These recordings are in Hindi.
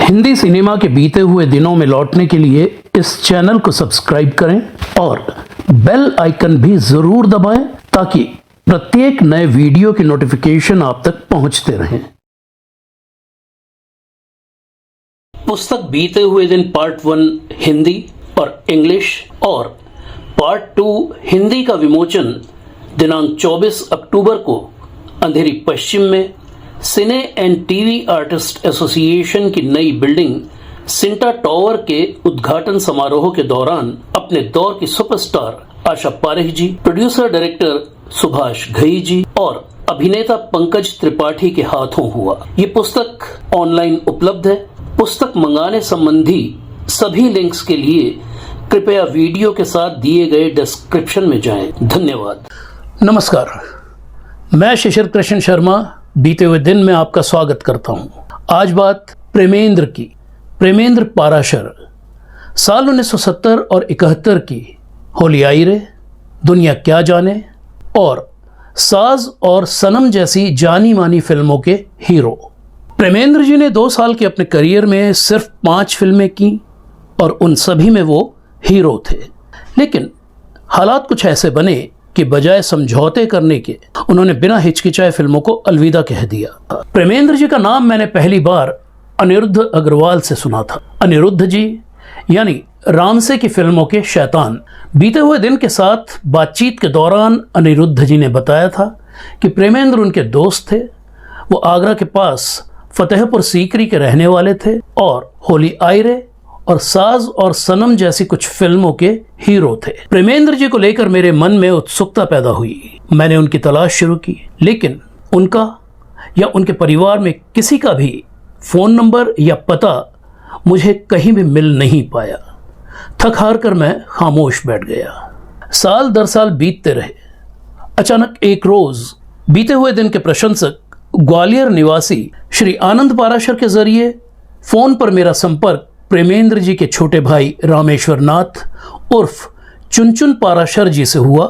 हिंदी सिनेमा के बीते हुए दिनों में लौटने के लिए इस चैनल को सब्सक्राइब करें और बेल आइकन भी जरूर दबाएं ताकि प्रत्येक नए वीडियो की नोटिफिकेशन आप तक पहुंचते रहें। पुस्तक बीते हुए दिन पार्ट 1 हिंदी और इंग्लिश और पार्ट 2 हिंदी का विमोचन दिनांक 24 अक्टूबर को अंधेरी पश्चिम में सिने एंड टीवी आर्टिस्ट एसोसिएशन की नई बिल्डिंग सिंटा टॉवर के उद्घाटन समारोह के दौरान अपने दौर की सुपरस्टार आशा पारेख जी, प्रोड्यूसर डायरेक्टर सुभाष घई जी और अभिनेता पंकज त्रिपाठी के हाथों हुआ। ये पुस्तक ऑनलाइन उपलब्ध है। पुस्तक मंगाने संबंधी सभी लिंक्स के लिए कृपया वीडियो के साथ दिए गए डिस्क्रिप्शन में जाएं। धन्यवाद। नमस्कार, मैं शिशिर कृष्ण शर्मा बीते हुए दिन में आपका स्वागत करता हूं। आज बात प्रेमेंद्र की। प्रेमेंद्र पाराशर साल 1970 और 71 की होली आई रे, दुनिया क्या जाने और साज और सनम जैसी जानी मानी फिल्मों के हीरो। प्रेमेंद्र जी ने 2 साल के अपने करियर में सिर्फ 5 फिल्में की और उन सभी में वो हीरो थे। लेकिन हालात कुछ ऐसे बने कि बजाय समझौते करने के उन्होंने बिना हिचकिचाए फिल्मों को अलविदा कह दिया। प्रेमेंद्र जी का नाम मैंने पहली बार अनिरुद्ध अग्रवाल से सुना था। अनिरुद्ध जी यानी रामसे की फिल्मों के शैतान। बीते हुए दिन के साथ बातचीत के दौरान अनिरुद्ध जी ने बताया था कि प्रेमेंद्र उनके दोस्त थे। वो आगरा के पास फतेहपुर सीकरी के रहने वाले थे और होली आई रे और साज और सनम जैसी कुछ फिल्मों के हीरो थे। प्रेमेंद्र जी को लेकर मेरे मन में उत्सुकता पैदा हुई। मैंने उनकी तलाश शुरू की, लेकिन उनका या उनके परिवार में किसी का भी फोन नंबर या पता मुझे कहीं भी मिल नहीं पाया। थक हार कर मैं खामोश बैठ गया। साल दर साल बीतते रहे। अचानक एक रोज बीते हुए दिन के प्रशंसक ग्वालियर निवासी श्री आनंद पाराशर के जरिए फोन पर मेरा संपर्क प्रेमेंद्र जी के छोटे भाई रामेश्वर नाथ उर्फ चुनचुन पाराशर जी से हुआ।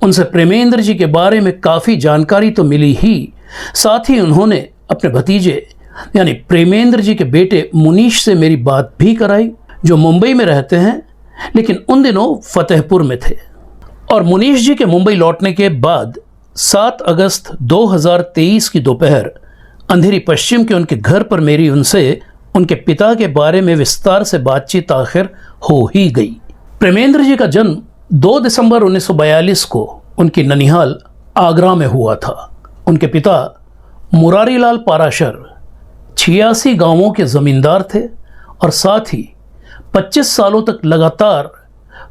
उनसे प्रेमेंद्र जी के बारे में काफ़ी जानकारी तो मिली ही, साथ ही उन्होंने अपने भतीजे यानी प्रेमेंद्र जी के बेटे मुनीश से मेरी बात भी कराई, जो मुंबई में रहते हैं लेकिन उन दिनों फतेहपुर में थे। और मुनीश जी के मुंबई लौटने के बाद 7 अगस्त 2023 की दोपहर अंधेरी पश्चिम के उनके घर पर मेरी उनसे उनके पिता के बारे में विस्तार से बातचीत आखिर हो ही गई। प्रेमेंद्र जी का जन्म 2 दिसंबर 1942 को उनकी ननिहाल आगरा में हुआ था। उनके पिता मुरारीलाल पाराशर 86 गांवों के जमींदार थे और साथ ही 25 सालों तक लगातार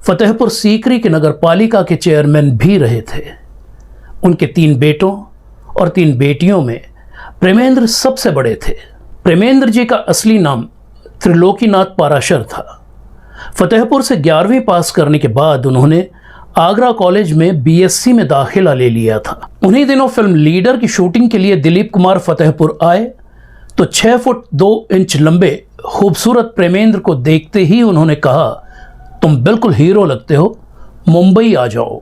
फतेहपुर सीकरी के नगर पालिका के चेयरमैन भी रहे थे। उनके 3 बेटों और 3 बेटियों में प्रेमेंद्र सबसे बड़े थे। प्रेमेंद्र जी का असली नाम त्रिलोकीनाथ पाराशर था। फतेहपुर से 11वीं पास करने के बाद उन्होंने आगरा कॉलेज में बीएससी में दाखिला ले लिया था। उन्हीं दिनों फिल्म लीडर की शूटिंग के लिए दिलीप कुमार फतेहपुर आए तो 6 फुट 2 इंच लंबे खूबसूरत प्रेमेंद्र को देखते ही उन्होंने कहा, तुम बिल्कुल हीरो लगते हो, मुंबई आ जाओ।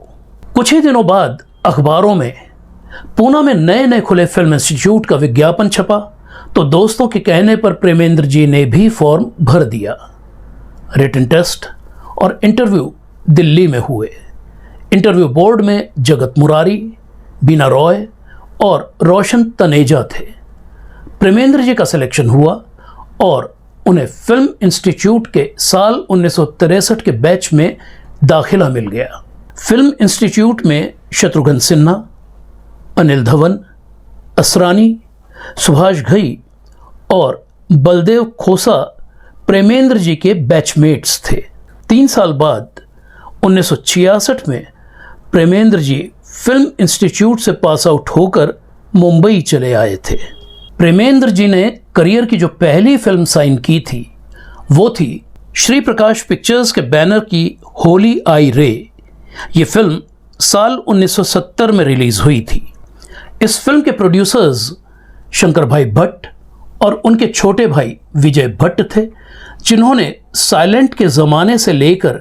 कुछ ही दिनों बाद अखबारों में पूना में नए खुले फिल्म इंस्टीट्यूट का विज्ञापन छपा तो दोस्तों के कहने पर प्रेमेंद्र जी ने भी फॉर्म भर दिया। रिटन टेस्ट और इंटरव्यू दिल्ली में हुए। इंटरव्यू बोर्ड में जगत मुरारी, बीना रॉय और रोशन तनेजा थे। प्रेमेंद्र जी का सिलेक्शन हुआ और उन्हें फिल्म इंस्टीट्यूट के साल 1963 के बैच में दाखिला मिल गया। फिल्म इंस्टीट्यूट में शत्रुघ्न सिन्हा, अनिल धवन, असरानी, सुभाष घई और बलदेव खोसा प्रेमेंद्र जी के बैचमेट्स थे। 3 साल बाद 1966 में प्रेमेंद्र जी फिल्म इंस्टीट्यूट से पास आउट होकर मुंबई चले आए थे। प्रेमेंद्र जी ने करियर की जो पहली फिल्म साइन की थी वो थी श्री प्रकाश पिक्चर्स के बैनर की होली आई रे। ये फिल्म साल 1970 में रिलीज हुई थी। इस फिल्म के प्रोड्यूसर्स शंकर भाई भट्ट और उनके छोटे भाई विजय भट्ट थे, जिन्होंने साइलेंट के ज़माने से लेकर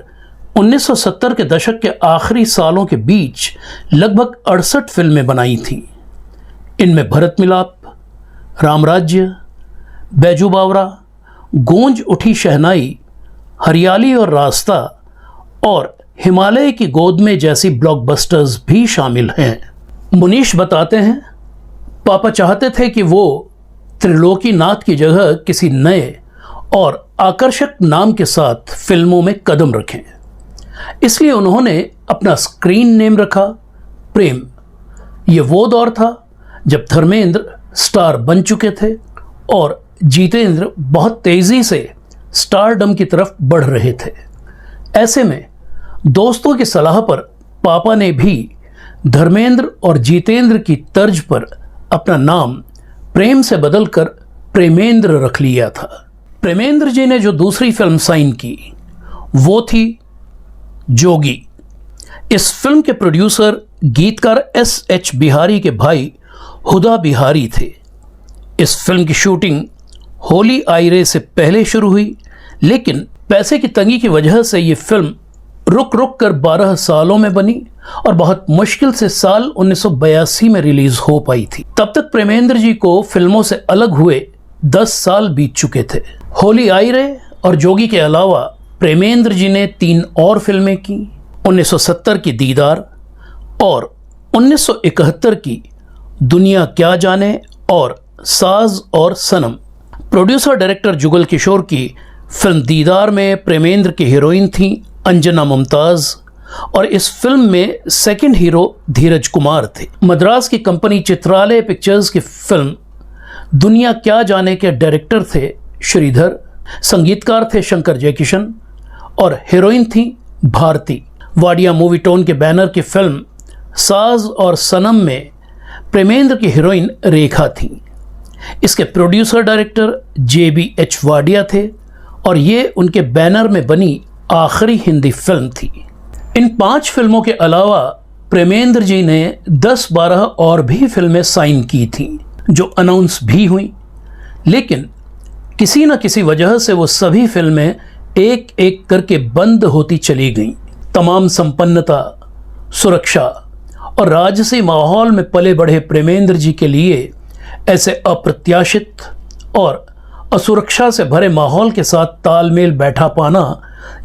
1970 के दशक के आखिरी सालों के बीच लगभग 68 फिल्में बनाई थीं। इनमें भरत मिलाप, रामराज्य, बैजू बावरा, गूंज उठी शहनाई, हरियाली और रास्ता और हिमालय की गोद में जैसी ब्लॉकबस्टर्स भी शामिल हैं। मुनीश बताते हैं, पापा चाहते थे कि वो त्रिलोकीनाथ की जगह किसी नए और आकर्षक नाम के साथ फिल्मों में कदम रखें, इसलिए उन्होंने अपना स्क्रीन नेम रखा प्रेम। ये वो दौर था जब धर्मेंद्र स्टार बन चुके थे और जितेंद्र बहुत तेजी से स्टारडम की तरफ बढ़ रहे थे। ऐसे में दोस्तों की सलाह पर पापा ने भी धर्मेंद्र और जितेंद्र की तर्ज पर अपना नाम प्रेम से बदलकर प्रेमेंद्र रख लिया था। प्रेमेंद्र जी ने जो दूसरी फिल्म साइन की वो थी जोगी। इस फिल्म के प्रोड्यूसर गीतकार S.H. बिहारी के भाई हुदा बिहारी थे। इस फिल्म की शूटिंग होली आई रे से पहले शुरू हुई, लेकिन पैसे की तंगी की वजह से ये फिल्म रुक रुक कर 12 सालों में बनी और बहुत मुश्किल से साल 1982 में रिलीज हो पाई थी। तब तक प्रेमेंद्र जी को फिल्मों से अलग हुए 10 साल बीत चुके थे। होली आई रे और जोगी के अलावा प्रेमेंद्र जी ने 3 और फिल्में की। 1970 की दीदार और 1971 की दुनिया क्या जाने और साज और सनम। प्रोड्यूसर डायरेक्टर जुगल किशोर की फिल्म दीदार में प्रेमेंद्र की हीरोइन थी अंजना मुमताज और इस फिल्म में सेकंड हीरो धीरज कुमार थे। मद्रास की कंपनी चित्रालय पिक्चर्स की फिल्म दुनिया क्या जाने के डायरेक्टर थे श्रीधर, संगीतकार थे शंकर जयकिशन और हीरोइन थी भारती। वाडिया मूवी टोन के बैनर की फिल्म साज और सनम में प्रेमेंद्र की हीरोइन रेखा थी। इसके प्रोड्यूसर डायरेक्टर JBH वाडिया थे और ये उनके बैनर में बनी आखिरी हिंदी फिल्म थी। इन 5 फिल्मों के अलावा प्रेमेंद्र जी ने 10-12 और भी फिल्में साइन की थी जो अनाउंस भी हुई, लेकिन किसी न किसी वजह से वो सभी फिल्में एक एक करके बंद होती चली गईं। तमाम संपन्नता, सुरक्षा और राजसी माहौल में पले बढ़े प्रेमेंद्र जी के लिए ऐसे अप्रत्याशित और असुरक्षा से भरे माहौल के साथ तालमेल बैठा पाना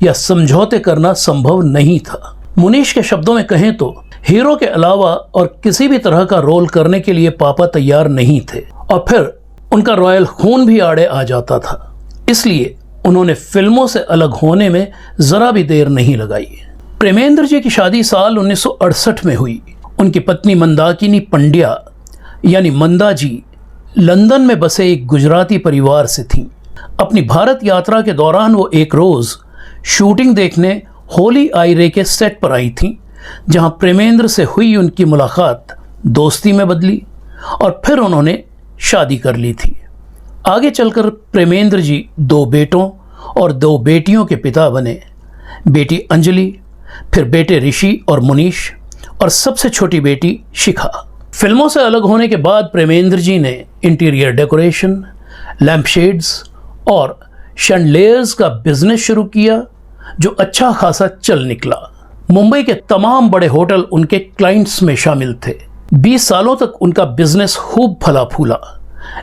या समझौते करना संभव नहीं था। मुनीश के शब्दों में कहें तो हीरो के अलावा और किसी भी तरह का रोल करने के लिए पापा तैयार नहीं थे और फिर उनका रॉयल खून भी आड़े आ जाता था, इसलिए उन्होंने फिल्मों से अलग होने में जरा भी देर नहीं लगाई। प्रेमेंद्र जी की शादी साल 1968 में हुई। उनकी पत्नी मंदाकिनी पंड्या यानी मंदा जी लंदन में बसे एक गुजराती परिवार से थीं। अपनी भारत यात्रा के दौरान वो एक रोज शूटिंग देखने होली आई रे के सेट पर आई थीं, जहां प्रेमेंद्र से हुई उनकी मुलाकात दोस्ती में बदली और फिर उन्होंने शादी कर ली थी। आगे चलकर प्रेमेंद्र जी 2 बेटों और 2 बेटियों के पिता बने। बेटी अंजलि, फिर बेटे ऋषि और मुनीश और सबसे छोटी बेटी शिखा। फिल्मों से अलग होने के बाद प्रेमेंद्र जी ने इंटीरियर डेकोरेशन, लैम्पशेड्स और शैंडलियर्स का बिजनेस शुरू किया जो अच्छा खासा चल निकला। मुंबई के तमाम बड़े होटल उनके क्लाइंट्स में शामिल थे। 20 सालों तक उनका बिजनेस खूब फला फूला,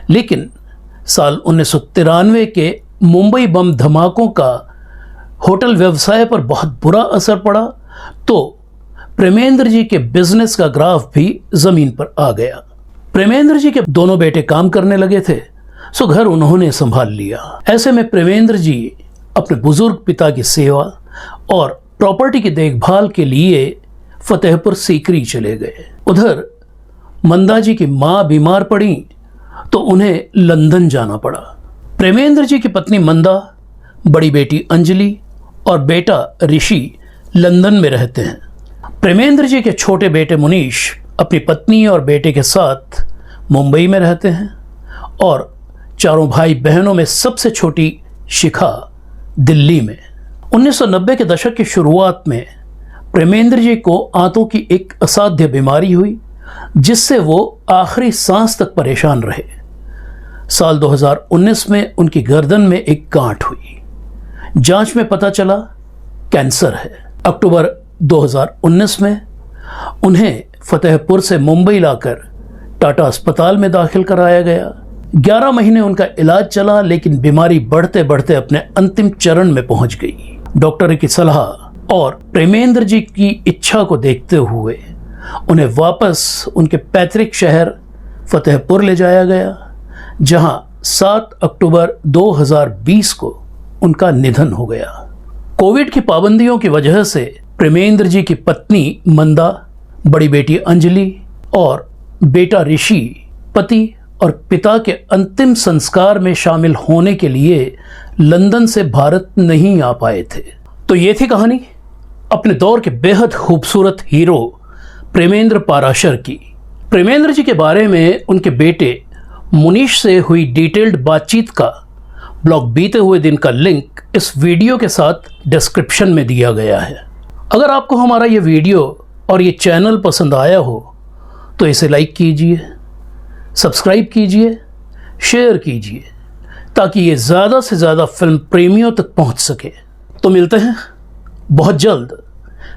लेकिन साल 1993 के मुंबई बम धमाकों का होटल व्यवसाय पर बहुत बुरा असर पड़ा तो प्रेमेंद्र जी के बिजनेस का ग्राफ भी जमीन पर आ गया। प्रेमेंद्र जी के दोनों बेटे काम करने लगे थे, सो घर उन्होंने संभाल लिया। ऐसे में प्रेमेंद्र जी अपने बुजुर्ग पिता की सेवा और प्रॉपर्टी की देखभाल के लिए फतेहपुर सीकरी चले गए। उधर मंदा जी की मां बीमार पड़ी तो उन्हें लंदन जाना पड़ा। प्रेमेंद्र जी की पत्नी मंदा, बड़ी बेटी अंजलि और बेटा ऋषि लंदन में रहते हैं। प्रेमेंद्र जी के छोटे बेटे मुनीश अपनी पत्नी और बेटे के साथ मुंबई में रहते हैं और चारों भाई बहनों में सबसे छोटी शिखा दिल्ली में। 1990 के दशक की शुरुआत में प्रेमेंद्र जी को आंतों की एक असाध्य बीमारी हुई जिससे वो आखिरी सांस तक परेशान रहे। साल 2019 में उनकी गर्दन में एक गांठ हुई। जांच में पता चला कैंसर है। अक्टूबर 2019 में उन्हें फतेहपुर से मुंबई लाकर टाटा अस्पताल में दाखिल कराया गया। 11 महीने उनका इलाज चला, लेकिन बीमारी बढ़ते बढ़ते अपने अंतिम चरण में पहुंच गई। डॉक्टर की सलाह और प्रेमेंद्र जी की इच्छा को देखते हुए उन्हें वापस उनके पैतृक शहर फतेहपुर ले जाया गया, जहां 7 अक्टूबर 2020 को उनका निधन हो गया। कोविड की पाबंदियों की वजह से प्रेमेंद्र जी की पत्नी मंदा, बड़ी बेटी अंजलि और बेटा ऋषि पति और पिता के अंतिम संस्कार में शामिल होने के लिए लंदन से भारत नहीं आ पाए थे। तो ये थी कहानी अपने दौर के बेहद खूबसूरत हीरो प्रेमेंद्र पाराशर की। प्रेमेंद्र जी के बारे में उनके बेटे मुनीश से हुई डिटेल्ड बातचीत का ब्लॉग बीते हुए दिन का लिंक इस वीडियो के साथ डिस्क्रिप्शन में दिया गया है। अगर आपको हमारा ये वीडियो और ये चैनल पसंद आया हो तो इसे लाइक कीजिए, सब्सक्राइब कीजिए, शेयर कीजिए, ताकि ये ज़्यादा से ज़्यादा फिल्म प्रेमियों तक पहुंच सके। तो मिलते हैं बहुत जल्द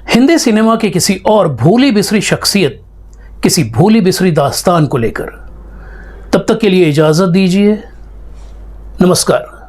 हिंदी सिनेमा के किसी और भूली बिसरी शख्सियत, किसी भूली बिसरी दास्तान को लेकर। तब तक के लिए इजाज़त दीजिए। नमस्कार।